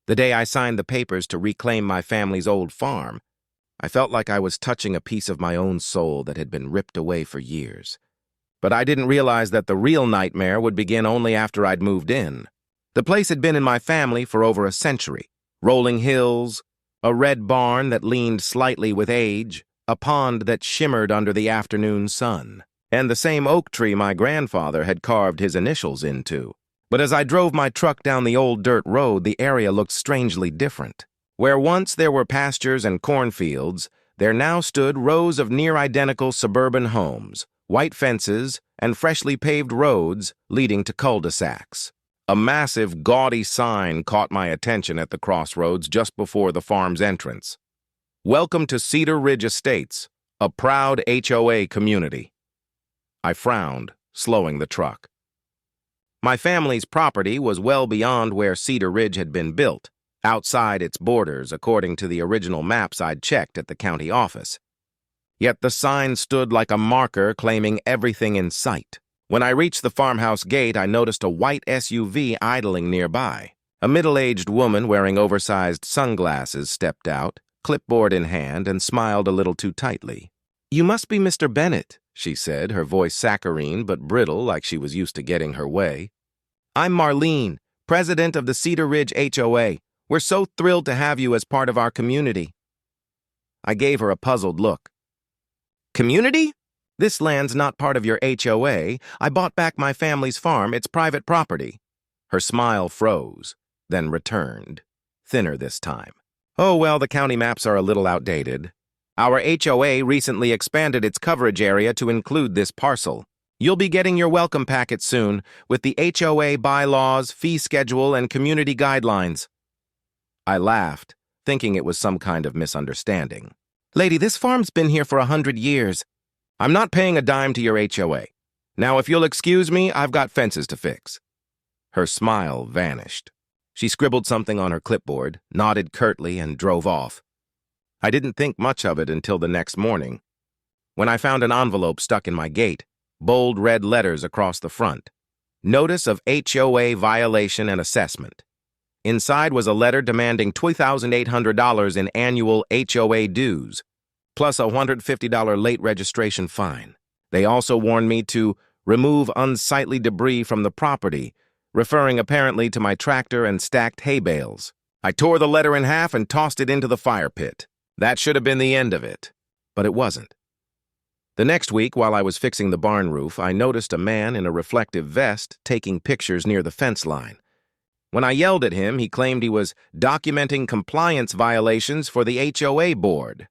The day I signed the papers to reclaim my family's old farm, I felt like I was touching a piece of my own soul that had been ripped away for years. But I didn't realize that the real nightmare would begin only after I'd moved in. The place had been in my family for over a century. Rolling hills, a red barn that leaned slightly with age, a pond that shimmered under the afternoon sun, and the same oak tree my grandfather had carved his initials into. But as I drove my truck down the old dirt road, the area looked strangely different. Where once there were pastures and cornfields, there now stood rows of near-identical suburban homes, white fences, and freshly paved roads leading to cul-de-sacs. A massive, gaudy sign caught my attention at the crossroads just before the farm's entrance. "Welcome to Cedar Ridge Estates, a proud HOA community." I frowned, slowing the truck. My family's property was well beyond where Cedar Ridge had been built, outside its borders according to the original maps I'd checked at the county office. Yet the sign stood like a marker claiming everything in sight. When I reached the farmhouse gate, I noticed a white SUV idling nearby. A middle-aged woman wearing oversized sunglasses stepped out, clipboard in hand, and smiled a little too tightly. "You must be Mr. Bennett," she said, her voice saccharine but brittle like she was used to getting her way. "I'm Marlene, president of the Cedar Ridge HOA. We're so thrilled to have you as part of our community." I gave her a puzzled look. "Community? This land's not part of your HOA. I bought back my family's farm. It's private property." Her smile froze, then returned, thinner this time. "Oh, well, the county maps are a little outdated. Our HOA recently expanded its coverage area to include this parcel. You'll be getting your welcome packet soon with the HOA bylaws, fee schedule, and community guidelines." I laughed, thinking it was some kind of misunderstanding. "Lady, this farm's been here for 100 years. I'm not paying a dime to your HOA. Now, if you'll excuse me, I've got fences to fix." Her smile vanished. She scribbled something on her clipboard, nodded curtly, and drove off. I didn't think much of it until the next morning, when I found an envelope stuck in my gate, bold red letters across the front. "Notice of HOA violation and assessment." Inside was a letter demanding $2,800 in annual HOA dues, plus a $150 late registration fine. They also warned me to remove unsightly debris from the property, referring apparently to my tractor and stacked hay bales. I tore the letter in half and tossed it into the fire pit. That should have been the end of it, but it wasn't. The next week, while I was fixing the barn roof, I noticed a man in a reflective vest taking pictures near the fence line. When I yelled at him, he claimed he was documenting compliance violations for the HOA board.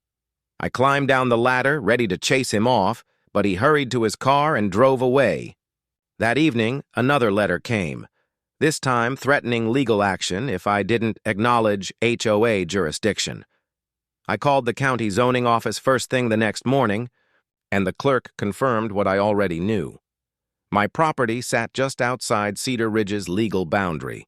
I climbed down the ladder, ready to chase him off, but he hurried to his car and drove away. That evening, another letter came, this time threatening legal action if I didn't acknowledge HOA jurisdiction. I called the county zoning office first thing the next morning, and the clerk confirmed what I already knew. My property sat just outside Cedar Ridge's legal boundary.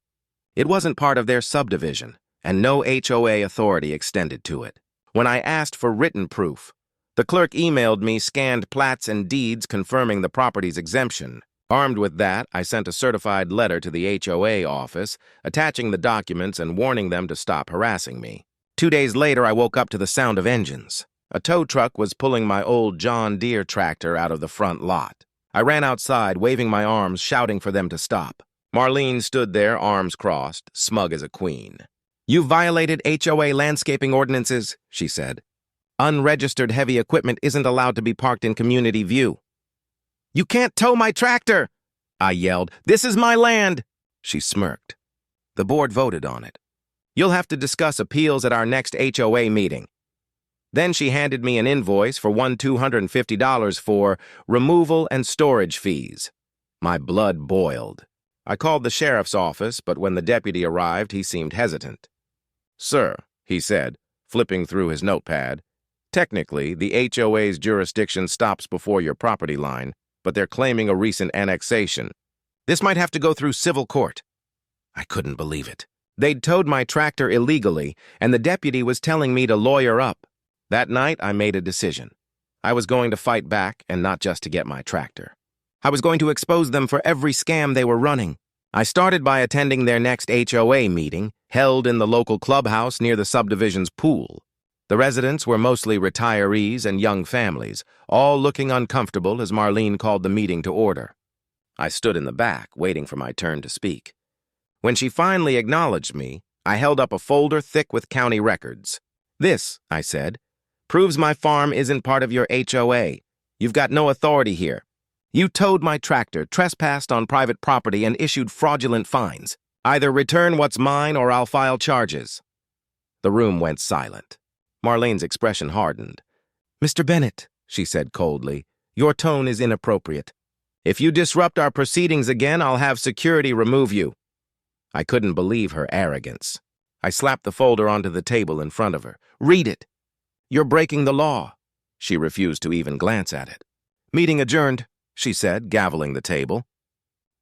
It wasn't part of their subdivision, and no HOA authority extended to it. When I asked for written proof, the clerk emailed me scanned plats and deeds confirming the property's exemption. Armed with that, I sent a certified letter to the HOA office, attaching the documents and warning them to stop harassing me. 2 days later, I woke up to the sound of engines. A tow truck was pulling my old John Deere tractor out of the front lot. I ran outside, waving my arms, shouting for them to stop. Marlene stood there, arms crossed, smug as a queen. "You violated HOA landscaping ordinances," she said. "Unregistered heavy equipment isn't allowed to be parked in community view." "You can't tow my tractor!" I yelled. "This is my land!" She smirked. "The board voted on it. You'll have to discuss appeals at our next HOA meeting." Then she handed me an invoice for $250 for removal and storage fees. My blood boiled. I called the sheriff's office, but when the deputy arrived, he seemed hesitant. "Sir," he said, flipping through his notepad, "technically, the HOA's jurisdiction stops before your property line, but they're claiming a recent annexation. This might have to go through civil court." I couldn't believe it. They'd towed my tractor illegally, and the deputy was telling me to lawyer up. That night, I made a decision. I was going to fight back, and not just to get my tractor. I was going to expose them for every scam they were running. I started by attending their next HOA meeting, held in the local clubhouse near the subdivision's pool. The residents were mostly retirees and young families, all looking uncomfortable as Marlene called the meeting to order. I stood in the back, waiting for my turn to speak. When she finally acknowledged me, I held up a folder thick with county records. "This," I said, "proves my farm isn't part of your HOA. You've got no authority here. You towed my tractor, trespassed on private property, and issued fraudulent fines. Either return what's mine or I'll file charges." The room went silent. Marlene's expression hardened. "Mr. Bennett," she said coldly, "your tone is inappropriate. If you disrupt our proceedings again, I'll have security remove you." I couldn't believe her arrogance. I slapped the folder onto the table in front of her. "Read it." "You're breaking the law." She refused to even glance at it. "Meeting adjourned," she said, gaveling the table.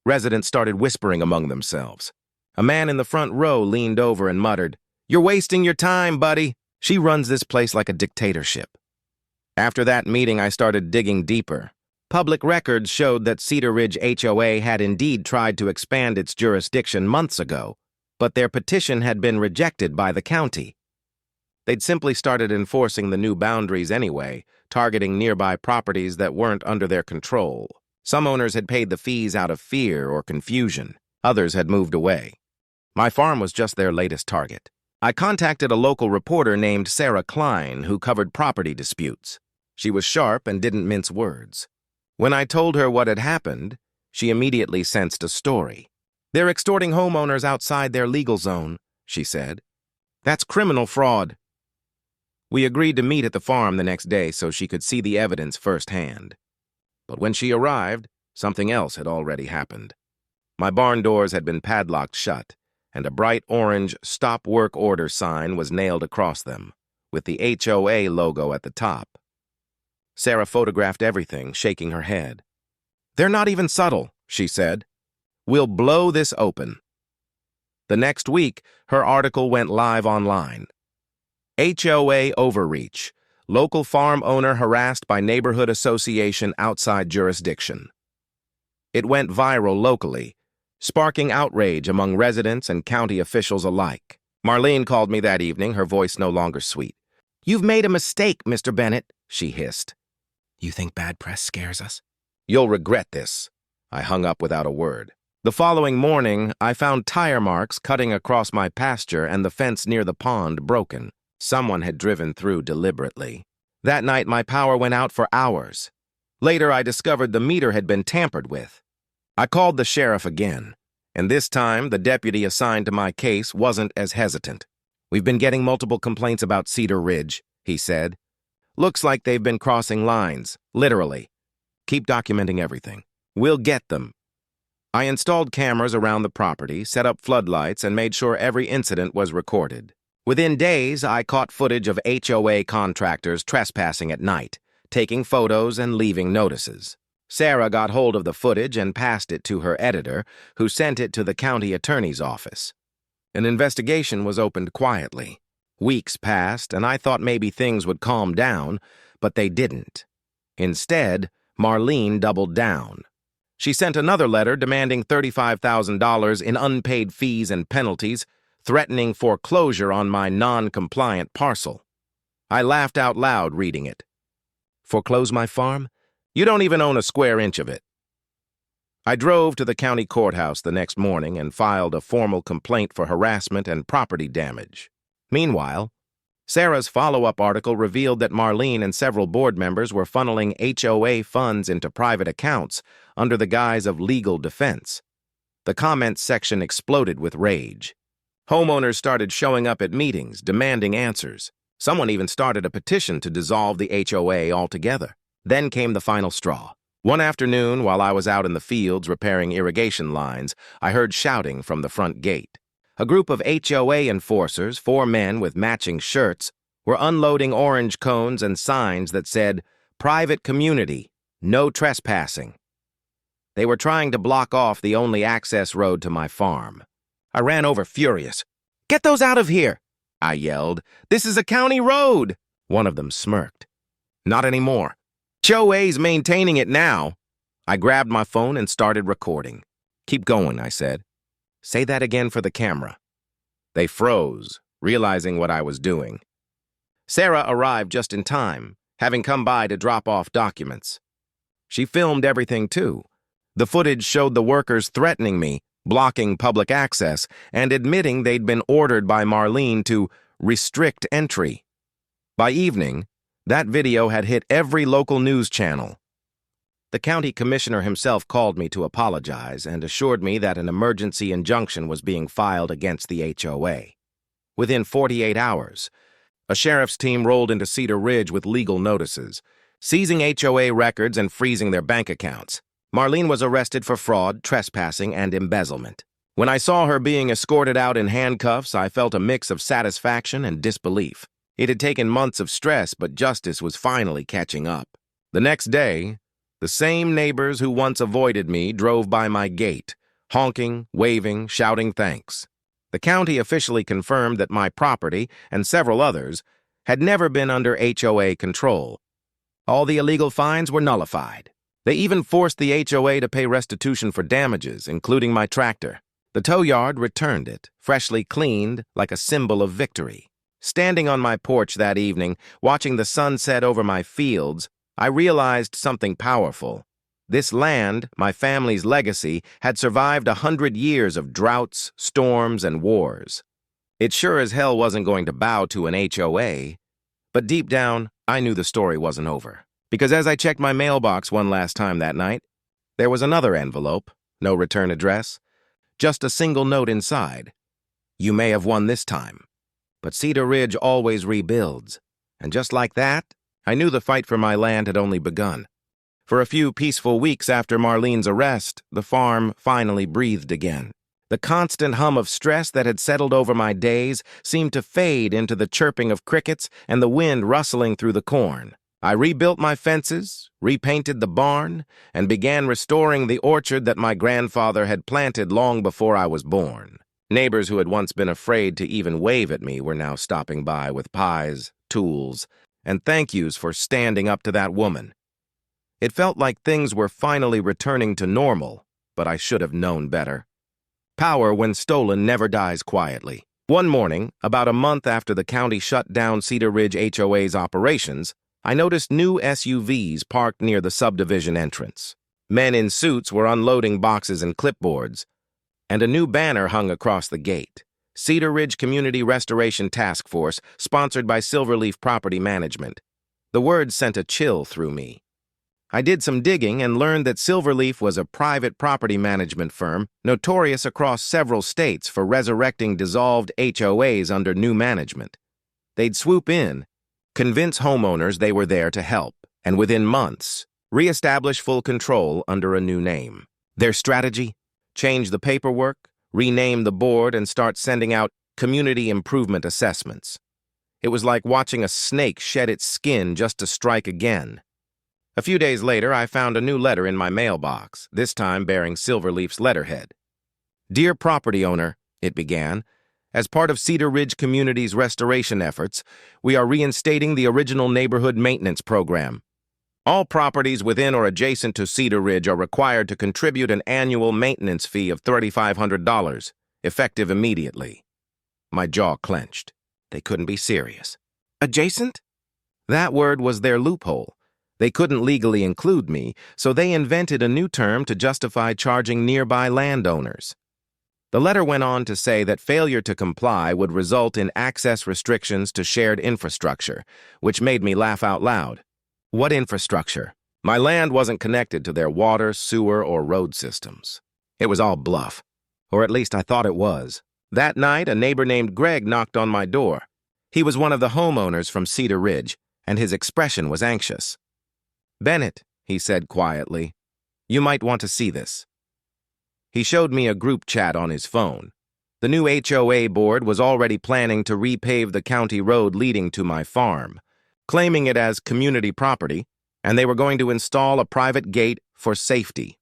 Residents started whispering among themselves. A man in the front row leaned over and muttered, "You're wasting your time, buddy. She runs this place like a dictatorship." After that meeting, I started digging deeper. Public records showed that Cedar Ridge HOA had indeed tried to expand its jurisdiction months ago, but their petition had been rejected by the county. They'd simply started enforcing the new boundaries anyway, targeting nearby properties that weren't under their control. Some owners had paid the fees out of fear or confusion. Others had moved away. My farm was just their latest target. I contacted a local reporter named Sarah Klein who covered property disputes. She was sharp and didn't mince words. When I told her what had happened, she immediately sensed a story. "They're extorting homeowners outside their legal zone," she said. "That's criminal fraud." We agreed to meet at the farm the next day so she could see the evidence firsthand. But when she arrived, something else had already happened. My barn doors had been padlocked shut, and a bright orange "Stop Work Order" sign was nailed across them, with the HOA logo at the top. Sarah photographed everything, shaking her head. "They're not even subtle," she said. "We'll blow this open." The next week, her article went live online. HOA overreach. Local farm owner harassed by neighborhood association outside jurisdiction. It went viral locally, sparking outrage among residents and county officials alike. Marlene called me that evening, her voice no longer sweet. "You've made a mistake, Mr. Bennett," she hissed. "You think bad press scares us?" "You'll regret this." I hung up without a word. The following morning, I found tire marks cutting across my pasture and the fence near the pond broken. Someone had driven through deliberately. That night, my power went out for hours. Later, I discovered the meter had been tampered with. I called the sheriff again, and this time, the deputy assigned to my case wasn't as hesitant. "We've been getting multiple complaints about Cedar Ridge," he said. "Looks like they've been crossing lines, literally. Keep documenting everything. We'll get them." I installed cameras around the property, set up floodlights, and made sure every incident was recorded. Within days, I caught footage of HOA contractors trespassing at night, taking photos and leaving notices. Sarah got hold of the footage and passed it to her editor, who sent it to the county attorney's office. An investigation was opened quietly. Weeks passed, and I thought maybe things would calm down, but they didn't. Instead, Marlene doubled down. She sent another letter demanding $35,000 in unpaid fees and penalties, threatening foreclosure on my non-compliant parcel. I laughed out loud reading it. "Foreclose my farm? You don't even own a square inch of it." I drove to the county courthouse the next morning and filed a formal complaint for harassment and property damage. Meanwhile, Sarah's follow-up article revealed that Marlene and several board members were funneling HOA funds into private accounts under the guise of legal defense. The comments section exploded with rage. Homeowners started showing up at meetings, demanding answers. Someone even started a petition to dissolve the HOA altogether. Then came the final straw. One afternoon, while I was out in the fields repairing irrigation lines, I heard shouting from the front gate. A group of HOA enforcers, 4 men with matching shirts, were unloading orange cones and signs that said, "Private community, no trespassing." They were trying to block off the only access road to my farm. I ran over furious. "Get those out of here!" I yelled. "This is a county road!" One of them smirked. "Not anymore. HOA's maintaining it now." I grabbed my phone and started recording. "Keep going," I said. "Say that again for the camera." They froze, realizing what I was doing. Sarah arrived just in time, having come by to drop off documents. She filmed everything too. The footage showed the workers threatening me, blocking public access, and admitting they'd been ordered by Marlene to restrict entry. By evening, that video had hit every local news channel. The county commissioner himself called me to apologize and assured me that an emergency injunction was being filed against the HOA. Within 48 hours, a sheriff's team rolled into Cedar Ridge with legal notices, seizing HOA records and freezing their bank accounts. Marlene was arrested for fraud, trespassing, and embezzlement. When I saw her being escorted out in handcuffs, I felt a mix of satisfaction and disbelief. It had taken months of stress, but justice was finally catching up. The next day, the same neighbors who once avoided me drove by my gate, honking, waving, shouting thanks. The county officially confirmed that my property, and several others, had never been under HOA control. All the illegal fines were nullified. They even forced the HOA to pay restitution for damages, including my tractor. The tow yard returned it, freshly cleaned, like a symbol of victory. Standing on my porch that evening, watching the sun set over my fields, I realized something powerful. This land, my family's legacy, had survived 100 years of droughts, storms, and wars. It sure as hell wasn't going to bow to an HOA. But deep down, I knew the story wasn't over. Because as I checked my mailbox one last time that night, there was another envelope, no return address, just a single note inside. You may have won this time, but Cedar Ridge always rebuilds. And just like that, I knew the fight for my land had only begun. For a few peaceful weeks after Marlene's arrest, the farm finally breathed again. The constant hum of stress that had settled over my days seemed to fade into the chirping of crickets and the wind rustling through the corn. I rebuilt my fences, repainted the barn, and began restoring the orchard that my grandfather had planted long before I was born. Neighbors who had once been afraid to even wave at me were now stopping by with pies, tools, and thank yous for standing up to that woman. It felt like things were finally returning to normal, but I should have known better. Power, when stolen, never dies quietly. One morning, about a month after the county shut down Cedar Ridge HOA's operations, I noticed new SUVs parked near the subdivision entrance. Men in suits were unloading boxes and clipboards, and a new banner hung across the gate. Cedar Ridge Community Restoration Task Force, sponsored by Silverleaf Property Management. The words sent a chill through me. I did some digging and learned that Silverleaf was a private property management firm notorious across several states for resurrecting dissolved HOAs under new management. They'd swoop in, convince homeowners they were there to help, and within months, re-establish full control under a new name. Their strategy? Change the paperwork, rename the board, and start sending out community improvement assessments. It was like watching a snake shed its skin just to strike again. A few days later, I found a new letter in my mailbox, this time bearing Silverleaf's letterhead. Dear property owner, it began, as part of Cedar Ridge Community's restoration efforts, we are reinstating the original neighborhood maintenance program. All properties within or adjacent to Cedar Ridge are required to contribute an annual maintenance fee of $3,500, effective immediately. My jaw clenched. They couldn't be serious. Adjacent? That word was their loophole. They couldn't legally include me, so they invented a new term to justify charging nearby landowners. The letter went on to say that failure to comply would result in access restrictions to shared infrastructure, which made me laugh out loud. What infrastructure? My land wasn't connected to their water, sewer, or road systems. It was all bluff, or at least I thought it was. That night, a neighbor named Greg knocked on my door. He was one of the homeowners from Cedar Ridge, and his expression was anxious. Bennett, he said quietly, you might want to see this. He showed me a group chat on his phone. The new HOA board was already planning to repave the county road leading to my farm, claiming it as community property, and they were going to install a private gate for safety.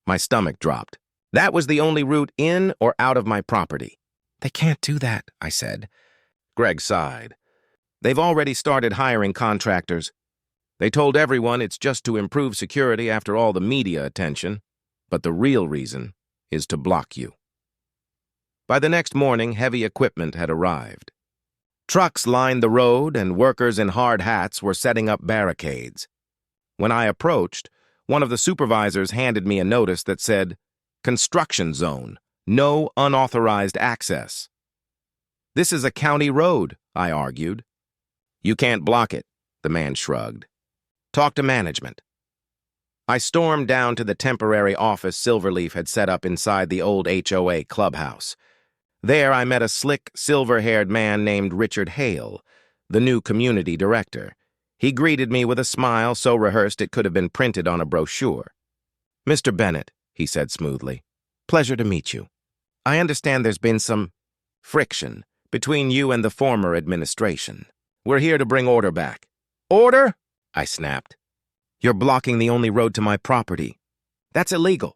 My stomach dropped. That was the only route in or out of my property. They can't do that, I said. Greg sighed. They've already started hiring contractors. They told everyone it's just to improve security after all the media attention, but the real reason is to block you. By the next morning, heavy equipment had arrived. Trucks lined the road, and workers in hard hats were setting up barricades. When I approached, one of the supervisors handed me a notice that said, "Construction zone. No unauthorized access." "This is a county road," I argued. "You can't block it," the man shrugged. "Talk to management." I stormed down to the temporary office Silverleaf had set up inside the old HOA clubhouse. There I met a slick, silver-haired man named Richard Hale, the new community director. He greeted me with a smile so rehearsed it could have been printed on a brochure. "Mr. Bennett," he said smoothly, "pleasure to meet you. I understand there's been some friction between you and the former administration. We're here to bring order back." "Order?" I snapped. "You're blocking the only road to my property. That's illegal."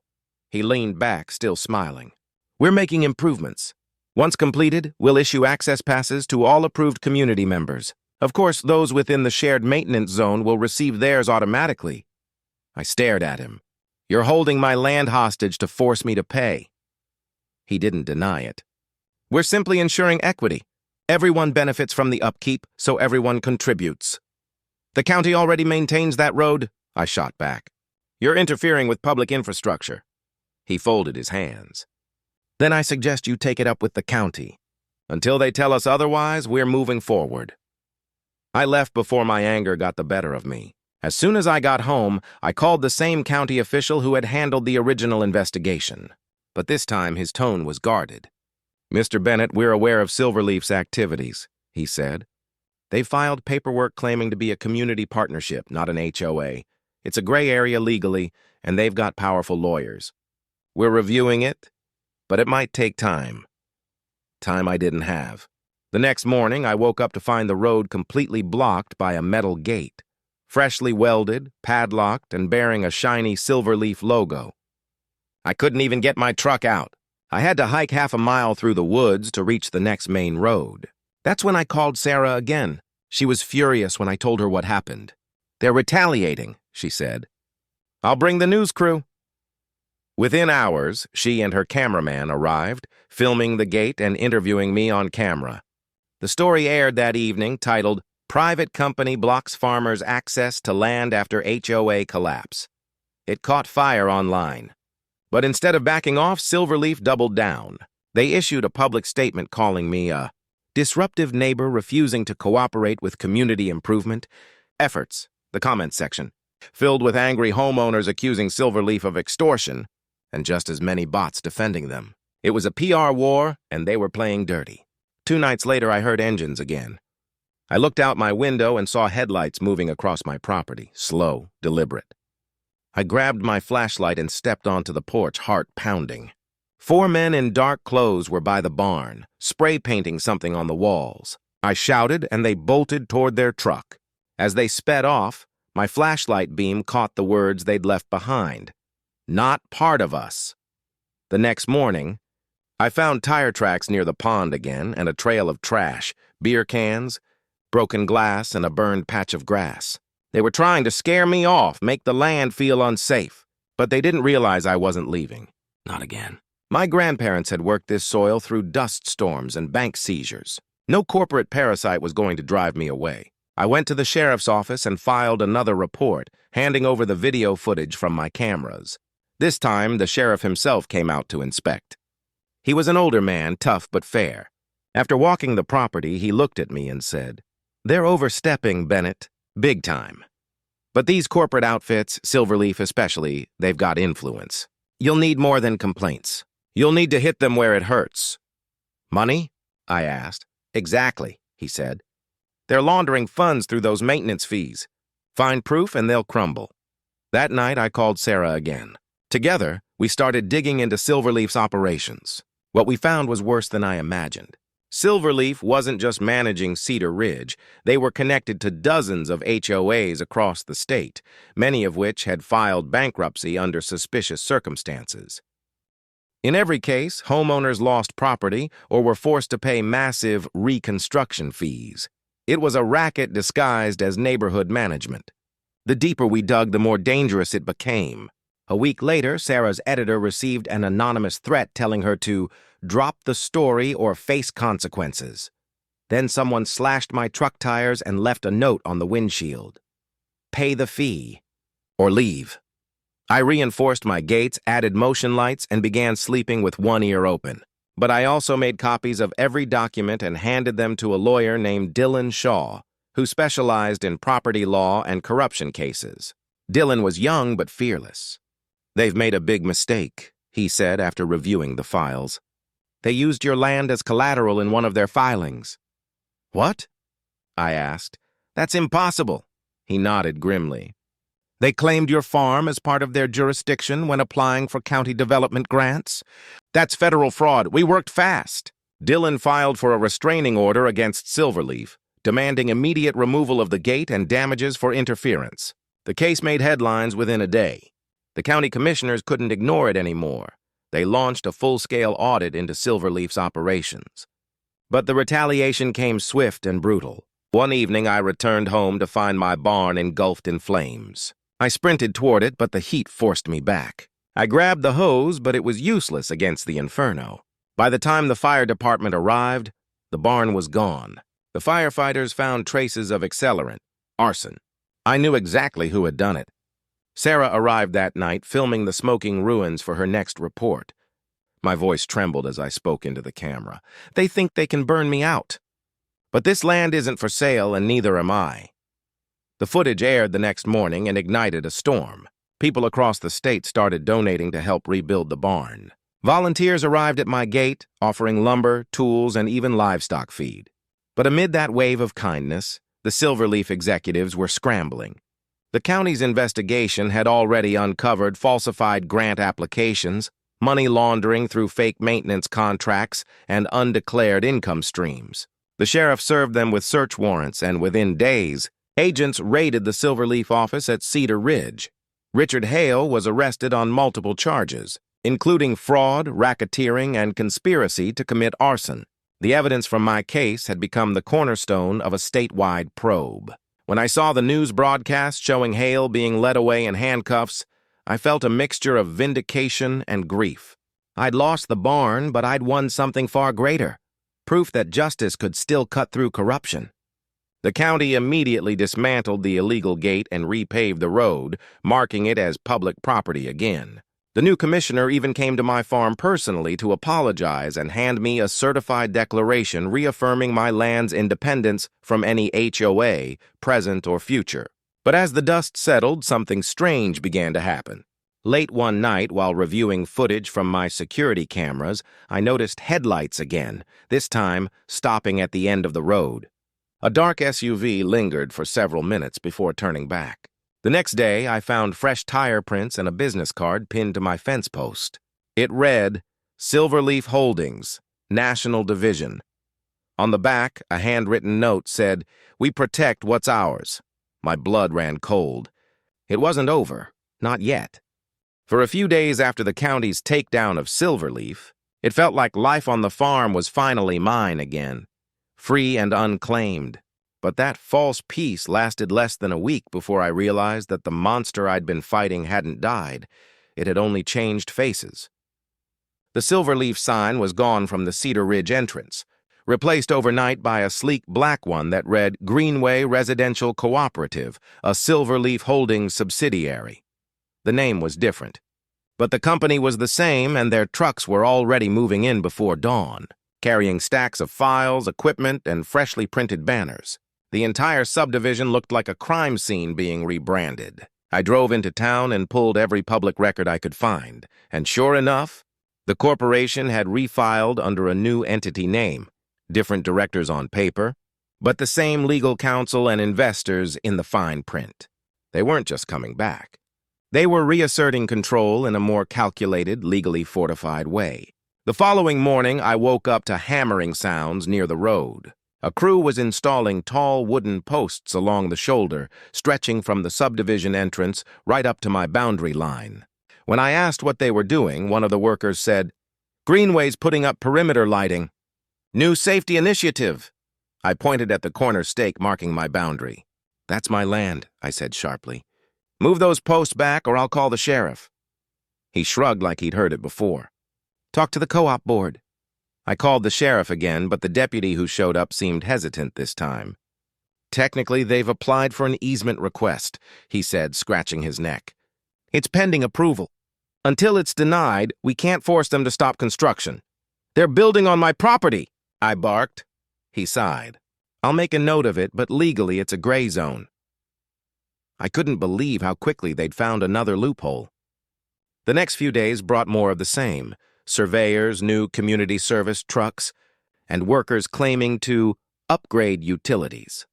He leaned back, still smiling. "We're making improvements. Once completed, we'll issue access passes to all approved community members. Of course, those within the shared maintenance zone will receive theirs automatically." I stared at him. "You're holding my land hostage to force me to pay." He didn't deny it. "We're simply ensuring equity. Everyone benefits from the upkeep, so everyone contributes." "The county already maintains that road," I shot back. "You're interfering with public infrastructure." He folded his hands. "Then I suggest you take it up with the county. Until they tell us otherwise, we're moving forward." I left before my anger got the better of me. As soon as I got home, I called the same county official who had handled the original investigation. But this time his tone was guarded. "Mr. Bennett, we're aware of Silverleaf's activities," he said. "They filed paperwork claiming to be a community partnership, not an HOA. It's a gray area legally, and they've got powerful lawyers. We're reviewing it, but it might take time. Time I didn't have. The next morning, I woke up to find the road completely blocked by a metal gate, freshly welded, padlocked, and bearing a shiny Silverleaf logo. I couldn't even get my truck out. I had to hike half a mile through the woods to reach the next main road. That's when I called Sarah again. She was furious when I told her what happened. "They're retaliating," she said. "I'll bring the news crew." Within hours, she and her cameraman arrived, filming the gate and interviewing me on camera. The story aired that evening, titled, "Private Company Blocks Farmers' Access to Land After HOA Collapse." It caught fire online. But instead of backing off, Silverleaf doubled down. They issued a public statement calling me a disruptive neighbor refusing to cooperate with community improvement efforts. The comments section, filled with angry homeowners accusing Silverleaf of extortion, and just as many bots defending them. It was a PR war, and they were playing dirty. 2 nights later, I heard engines again. I looked out my window and saw headlights moving across my property, slow, deliberate. I grabbed my flashlight and stepped onto the porch, heart pounding. 4 men in dark clothes were by the barn, spray painting something on the walls. I shouted, and they bolted toward their truck. As they sped off, my flashlight beam caught the words they'd left behind. "Not part of us." The next morning, I found tire tracks near the pond again and a trail of trash, beer cans, broken glass, and a burned patch of grass. They were trying to scare me off, make the land feel unsafe, but they didn't realize I wasn't leaving. Not again. My grandparents had worked this soil through dust storms and bank seizures. No corporate parasite was going to drive me away. I went to the sheriff's office and filed another report, handing over the video footage from my cameras. This time, the sheriff himself came out to inspect. He was an older man, tough but fair. After walking the property, he looked at me and said, "They're overstepping, Bennett, big time. But these corporate outfits, Silverleaf especially, they've got influence. You'll need more than complaints. You'll need to hit them where it hurts." "Money?" I asked. "Exactly," he said. "They're laundering funds through those maintenance fees. Find proof and they'll crumble." That night, I called Sarah again. Together, we started digging into Silverleaf's operations. What we found was worse than I imagined. Silverleaf wasn't just managing Cedar Ridge. They were connected to dozens of HOAs across the state, many of which had filed bankruptcy under suspicious circumstances. In every case, homeowners lost property or were forced to pay massive reconstruction fees. It was a racket disguised as neighborhood management. The deeper we dug, the more dangerous it became. A week later, Sarah's editor received an anonymous threat telling her to "Drop the story or face consequences." Then someone slashed my truck tires and left a note on the windshield. "Pay the fee or leave." I reinforced my gates, added motion lights, and began sleeping with one ear open. But I also made copies of every document and handed them to a lawyer named Dylan Shaw, who specialized in property law and corruption cases. Dylan was young but fearless. "They've made a big mistake," he said after reviewing the files. "They used your land as collateral in one of their filings." "What?" I asked. "That's impossible." He nodded grimly. "They claimed your farm as part of their jurisdiction when applying for county development grants. That's federal fraud. We worked fast." Dylan filed for a restraining order against Silverleaf, demanding immediate removal of the gate and damages for interference. The case made headlines within a day. The county commissioners couldn't ignore it anymore. They launched a full-scale audit into Silverleaf's operations. But the retaliation came swift and brutal. One evening, I returned home to find my barn engulfed in flames. I sprinted toward it, but the heat forced me back. I grabbed the hose, but it was useless against the inferno. By the time the fire department arrived, the barn was gone. The firefighters found traces of accelerant, arson. I knew exactly who had done it. Sarah arrived that night, filming the smoking ruins for her next report. My voice trembled as I spoke into the camera. "They think they can burn me out. But this land isn't for sale, and neither am I." The footage aired the next morning and ignited a storm. People across the state started donating to help rebuild the barn. Volunteers arrived at my gate, offering lumber, tools, and even livestock feed. But amid that wave of kindness, the Silverleaf executives were scrambling. The county's investigation had already uncovered falsified grant applications, money laundering through fake maintenance contracts, and undeclared income streams. The sheriff served them with search warrants, and within days, agents raided the Silverleaf office at Cedar Ridge. Richard Hale was arrested on multiple charges, including fraud, racketeering, and conspiracy to commit arson. The evidence from my case had become the cornerstone of a statewide probe. When I saw the news broadcast showing Hale being led away in handcuffs, I felt a mixture of vindication and grief. I'd lost the barn, but I'd won something far greater: proof that justice could still cut through corruption. The county immediately dismantled the illegal gate and repaved the road, marking it as public property again. The new commissioner even came to my farm personally to apologize and hand me a certified declaration reaffirming my land's independence from any HOA, present or future. But as the dust settled, something strange began to happen. Late one night, while reviewing footage from my security cameras, I noticed headlights again, this time stopping at the end of the road. A dark SUV lingered for several minutes before turning back. The next day, I found fresh tire prints and a business card pinned to my fence post. It read, "Silverleaf Holdings, National Division." On the back, a handwritten note said, "We protect what's ours." My blood ran cold. It wasn't over, not yet. For a few days after the county's takedown of Silverleaf, it felt like life on the farm was finally mine again, free and unclaimed. But that false peace lasted less than a week before I realized that the monster I'd been fighting hadn't died. It had only changed faces. The Silverleaf sign was gone from the Cedar Ridge entrance, replaced overnight by a sleek black one that read Greenway Residential Cooperative, a Silverleaf Holdings subsidiary. The name was different, but the company was the same, and their trucks were already moving in before dawn, carrying stacks of files, equipment, and freshly printed banners. The entire subdivision looked like a crime scene being rebranded. I drove into town and pulled every public record I could find, and sure enough, the corporation had refiled under a new entity name, different directors on paper, but the same legal counsel and investors in the fine print. They weren't just coming back. They were reasserting control in a more calculated, legally fortified way. The following morning, I woke up to hammering sounds near the road. A crew was installing tall wooden posts along the shoulder, stretching from the subdivision entrance right up to my boundary line. When I asked what they were doing, one of the workers said, "Greenway's putting up perimeter lighting. New safety initiative." I pointed at the corner stake marking my boundary. "That's my land," I said sharply. "Move those posts back or I'll call the sheriff." He shrugged like he'd heard it before. "Talk to the co-op board." I called the sheriff again, but the deputy who showed up seemed hesitant this time. "Technically, they've applied for an easement request," he said, scratching his neck. "It's pending approval. Until it's denied, we can't force them to stop construction." "They're building on my property," I barked. He sighed. "I'll make a note of it, but legally it's a gray zone." I couldn't believe how quickly they'd found another loophole. The next few days brought more of the same: surveyors, new community service trucks, and workers claiming to upgrade utilities.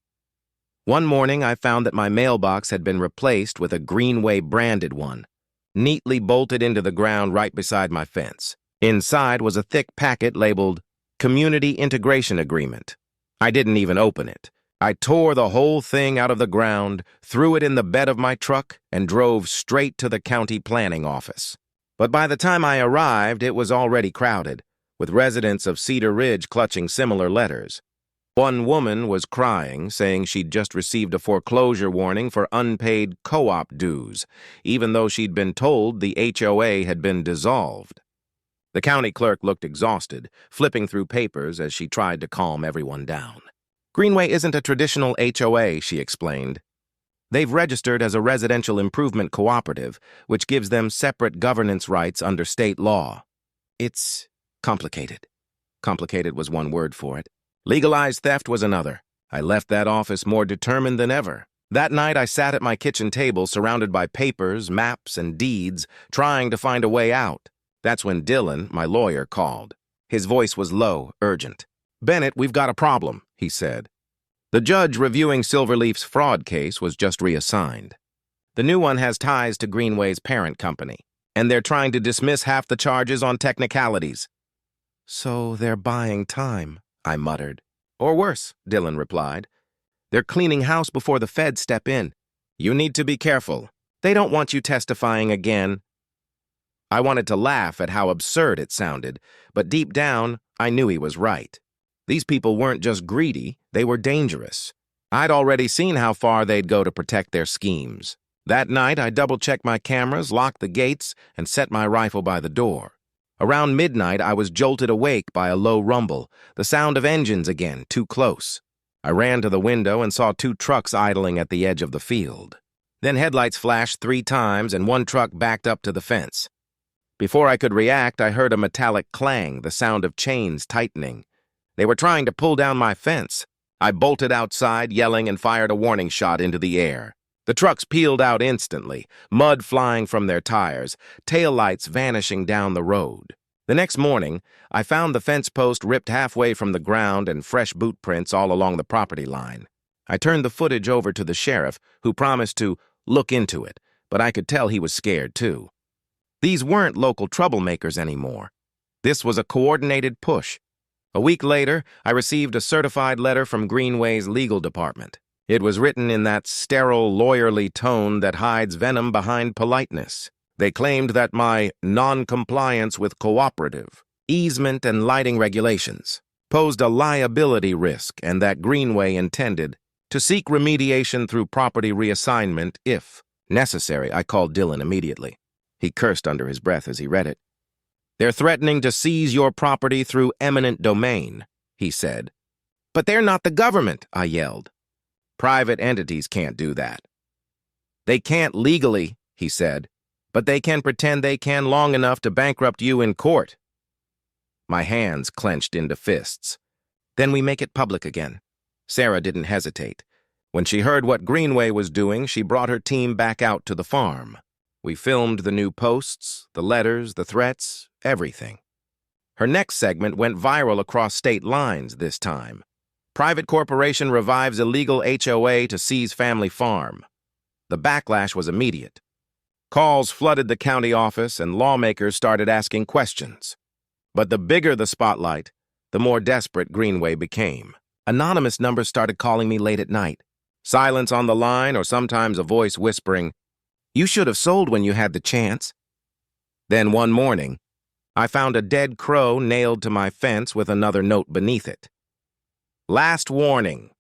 One morning, I found that my mailbox had been replaced with a Greenway-branded one, neatly bolted into the ground right beside my fence. Inside was a thick packet labeled Community Integration Agreement. I didn't even open it. I tore the whole thing out of the ground, threw it in the bed of my truck, and drove straight to the county planning office. But by the time I arrived, it was already crowded, with residents of Cedar Ridge clutching similar letters. One woman was crying, saying she'd just received a foreclosure warning for unpaid co-op dues, even though she'd been told the HOA had been dissolved. The county clerk looked exhausted, flipping through papers as she tried to calm everyone down. "Greenway isn't a traditional HOA," she explained. "They've registered as a residential improvement cooperative, which gives them separate governance rights under state law. It's complicated." Complicated was one word for it. Legalized theft was another. I left that office more determined than ever. That night, I sat at my kitchen table surrounded by papers, maps, and deeds, trying to find a way out. That's when Dylan, my lawyer, called. His voice was low, urgent. "Bennett, we've got a problem," he said. The judge reviewing Silverleaf's fraud case was just reassigned. The new one has ties to Greenway's parent company, and they're trying to dismiss half the charges on technicalities. "So they're buying time," I muttered. "Or worse," Dylan replied. "They're cleaning house before the feds step in. You need to be careful. They don't want you testifying again." I wanted to laugh at how absurd it sounded, but deep down, I knew he was right. These people weren't just greedy, they were dangerous. I'd already seen how far they'd go to protect their schemes. That night, I double-checked my cameras, locked the gates, and set my rifle by the door. Around midnight, I was jolted awake by a low rumble, the sound of engines again, too close. I ran to the window and saw 2 trucks idling at the edge of the field. Then headlights flashed 3 times and one truck backed up to the fence. Before I could react, I heard a metallic clang, the sound of chains tightening. They were trying to pull down my fence. I bolted outside, yelling, and fired a warning shot into the air. The trucks peeled out instantly, mud flying from their tires, taillights vanishing down the road. The next morning, I found the fence post ripped halfway from the ground and fresh boot prints all along the property line. I turned the footage over to the sheriff, who promised to look into it, but I could tell he was scared too. These weren't local troublemakers anymore. This was a coordinated push. A week later, I received a certified letter from Greenway's legal department. It was written in that sterile, lawyerly tone that hides venom behind politeness. They claimed that my non-compliance with cooperative, easement, and lighting regulations posed a liability risk and that Greenway intended to seek remediation through property reassignment if necessary. I called Dylan immediately. He cursed under his breath as he read it. "They're threatening to seize your property through eminent domain," he said. "But they're not the government," I yelled. "Private entities can't do that." "They can't legally," he said, "but they can pretend they can long enough to bankrupt you in court." My hands clenched into fists. "Then we make it public again." Sarah didn't hesitate. When she heard what Greenway was doing, she brought her team back out to the farm. We filmed the new posts, the letters, the threats, everything. Her next segment went viral across state lines this time. "Private corporation revives illegal HOA to seize family farm." The backlash was immediate. Calls flooded the county office and lawmakers started asking questions. But the bigger the spotlight, the more desperate Greenway became. Anonymous numbers started calling me late at night. Silence on the line or sometimes a voice whispering, "You should have sold when you had the chance." Then one morning, I found a dead crow nailed to my fence with another note beneath it. "Last warning."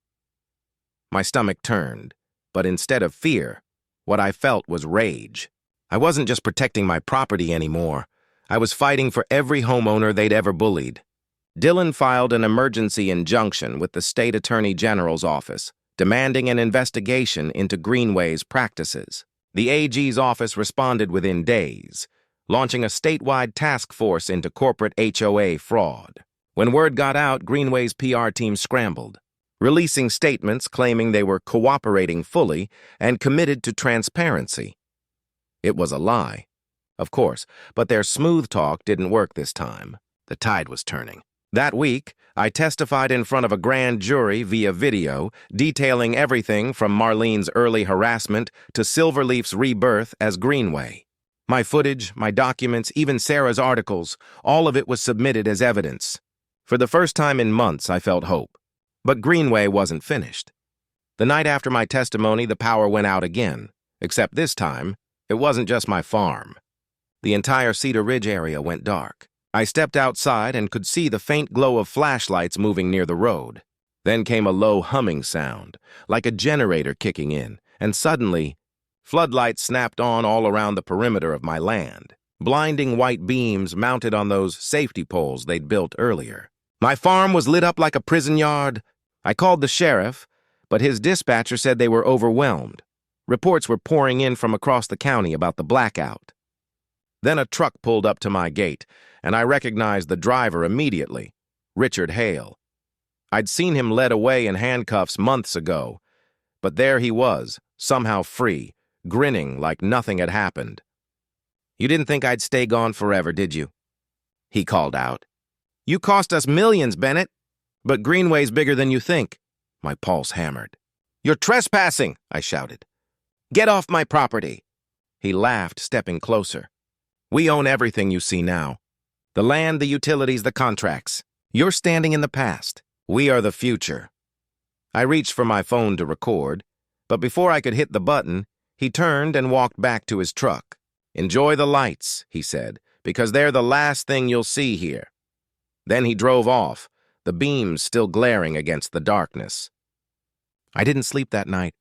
My stomach turned, but instead of fear, what I felt was rage. I wasn't just protecting my property anymore. I was fighting for every homeowner they'd ever bullied. Dylan filed an emergency injunction with the state attorney general's office, demanding an investigation into Greenway's practices. The AG's office responded within days, launching a statewide task force into corporate HOA fraud. When word got out, Greenway's PR team scrambled, releasing statements claiming they were cooperating fully and committed to transparency. It was a lie, of course, but their smooth talk didn't work this time. The tide was turning. That week, I testified in front of a grand jury via video, detailing everything from Marlene's early harassment to Silverleaf's rebirth as Greenway. My footage, my documents, even Sarah's articles, all of it was submitted as evidence. For the first time in months, I felt hope. But Greenway wasn't finished. The night after my testimony, the power went out again, except this time, it wasn't just my farm. The entire Cedar Ridge area went dark. I stepped outside and could see the faint glow of flashlights moving near the road. Then came a low humming sound, like a generator kicking in, and suddenly, floodlights snapped on all around the perimeter of my land, blinding white beams mounted on those safety poles they'd built earlier. My farm was lit up like a prison yard. I called the sheriff, but his dispatcher said they were overwhelmed. Reports were pouring in from across the county about the blackout. Then a truck pulled up to my gate, and I recognized the driver immediately, Richard Hale. I'd seen him led away in handcuffs months ago, but there he was, somehow free, grinning like nothing had happened. "You didn't think I'd stay gone forever, did you?" he called out. "You cost us millions, Bennett. But Greenway's bigger than you think." My pulse hammered. "You're trespassing," I shouted. "Get off my property." He laughed, stepping closer. "We own everything you see now. The land, the utilities, the contracts. You're standing in the past. We are the future." I reached for my phone to record, but before I could hit the button, he turned and walked back to his truck. "Enjoy the lights," he said, "because they're the last thing you'll see here." Then he drove off, the beams still glaring against the darkness. I didn't sleep that night.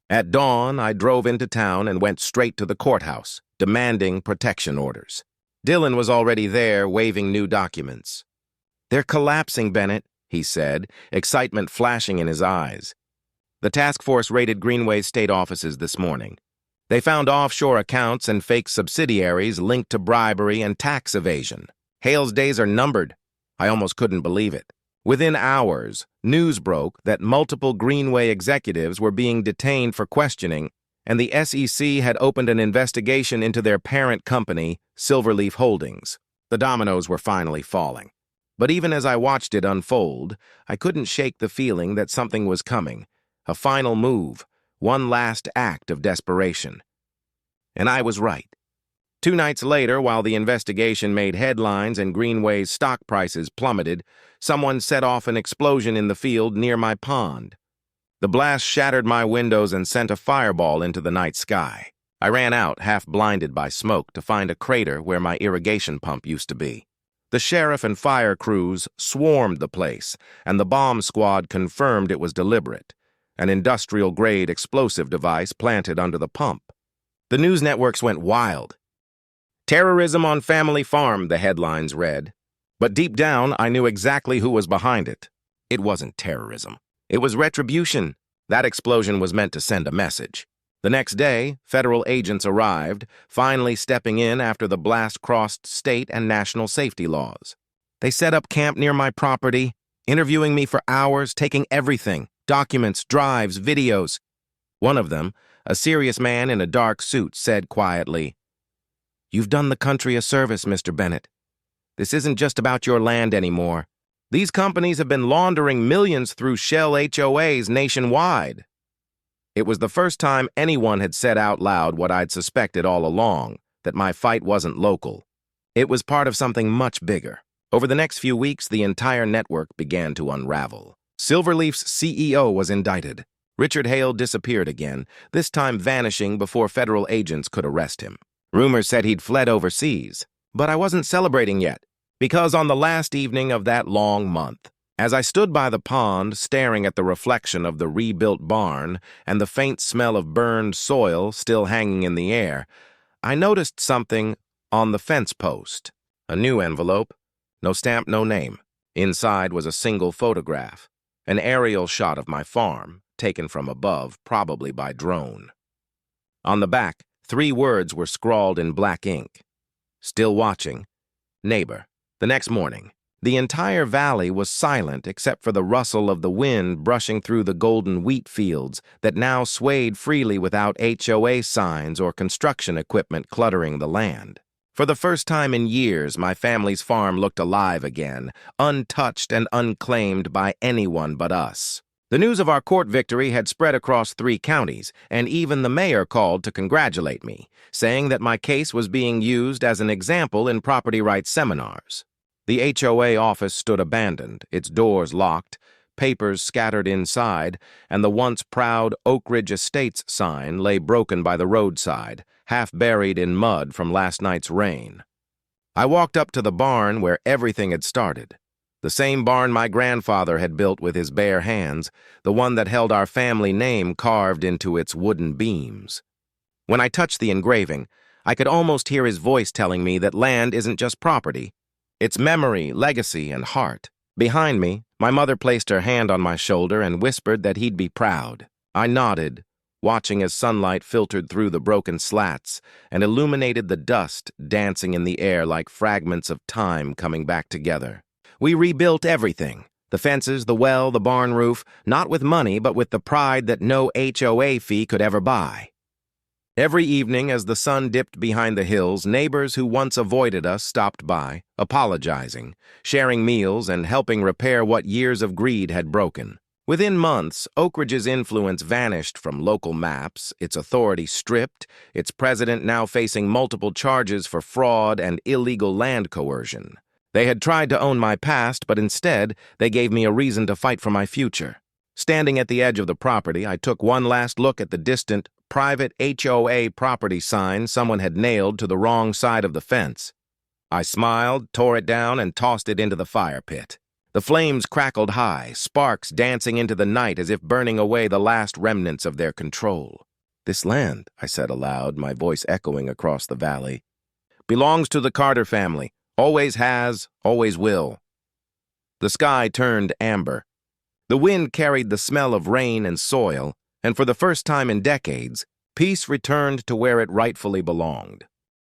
At dawn, I drove into town and went straight to the courthouse, demanding protection orders. Dylan was already there, waving new documents. "They're collapsing, Bennett," he said, excitement flashing in his eyes. The task force raided Greenway's state offices this morning. They found offshore accounts and fake subsidiaries linked to bribery and tax evasion. Hale's days are numbered. I almost couldn't believe it. Within hours, news broke that multiple Greenway executives were being detained for questioning, and the SEC had opened an investigation into their parent company, Silverleaf Holdings. The dominoes were finally falling. But even as I watched it unfold, I couldn't shake the feeling that something was coming, a final move, one last act of desperation. And I was right. 2 nights later, while the investigation made headlines and Greenway's stock prices plummeted, someone set off an explosion in the field near my pond. The blast shattered my windows and sent a fireball into the night sky. I ran out, half blinded by smoke, to find a crater where my irrigation pump used to be. The sheriff and fire crews swarmed the place, and the bomb squad confirmed it was deliberate, an industrial-grade explosive device planted under the pump. The news networks went wild. "Terrorism on family farm," the headlines read. But deep down, I knew exactly who was behind it. It wasn't terrorism. It was retribution. That explosion was meant to send a message. The next day, federal agents arrived, finally stepping in after the blast crossed state and national safety laws. They set up camp near my property, interviewing me for hours, taking everything, documents, drives, videos. One of them, a serious man in a dark suit, said quietly, "You've done the country a service, Mr. Bennett. This isn't just about your land anymore. These companies have been laundering millions through shell HOAs nationwide." It was the first time anyone had said out loud what I'd suspected all along, that my fight wasn't local. It was part of something much bigger. Over the next few weeks, the entire network began to unravel. Silverleaf's CEO was indicted. Richard Hale disappeared again, this time vanishing before federal agents could arrest him. Rumors said he'd fled overseas, but I wasn't celebrating yet, because on the last evening of that long month, as I stood by the pond staring at the reflection of the rebuilt barn and the faint smell of burned soil still hanging in the air, I noticed something on the fence post. A new envelope. No stamp, no name. Inside was a single photograph, an aerial shot of my farm, taken from above, probably by drone. On the back, 3 words were scrawled in black ink. Still watching. Neighbor. The next morning, the entire valley was silent except for the rustle of the wind brushing through the golden wheat fields that now swayed freely without HOA signs or construction equipment cluttering the land. For the first time in years, my family's farm looked alive again, untouched and unclaimed by anyone but us. The news of our court victory had spread across 3 counties, and even the mayor called to congratulate me, saying that my case was being used as an example in property rights seminars. The HOA office stood abandoned, its doors locked, papers scattered inside, and the once proud Oak Ridge Estates sign lay broken by the roadside, half buried in mud from last night's rain. I walked up to the barn where everything had started. The same barn my grandfather had built with his bare hands, the one that held our family name carved into its wooden beams. When I touched the engraving, I could almost hear his voice telling me that land isn't just property. It's memory, legacy, and heart. Behind me, my mother placed her hand on my shoulder and whispered that he'd be proud. I nodded, watching as sunlight filtered through the broken slats and illuminated the dust dancing in the air like fragments of time coming back together. We rebuilt everything, the fences, the well, the barn roof, not with money, but with the pride that no HOA fee could ever buy. Every evening as the sun dipped behind the hills, neighbors who once avoided us stopped by, apologizing, sharing meals, and helping repair what years of greed had broken. Within months, Oak Ridge's influence vanished from local maps, its authority stripped, its president now facing multiple charges for fraud and illegal land coercion. They had tried to own my past, but instead, they gave me a reason to fight for my future. Standing at the edge of the property, I took one last look at the distant, private HOA property sign someone had nailed to the wrong side of the fence. I smiled, tore it down, and tossed it into the fire pit. The flames crackled high, sparks dancing into the night as if burning away the last remnants of their control. "This land," I said aloud, my voice echoing across the valley, "belongs to the Carter family. Always has, always will." The sky turned amber. The wind carried the smell of rain and soil, and for the first time in decades, peace returned to where it rightfully belonged.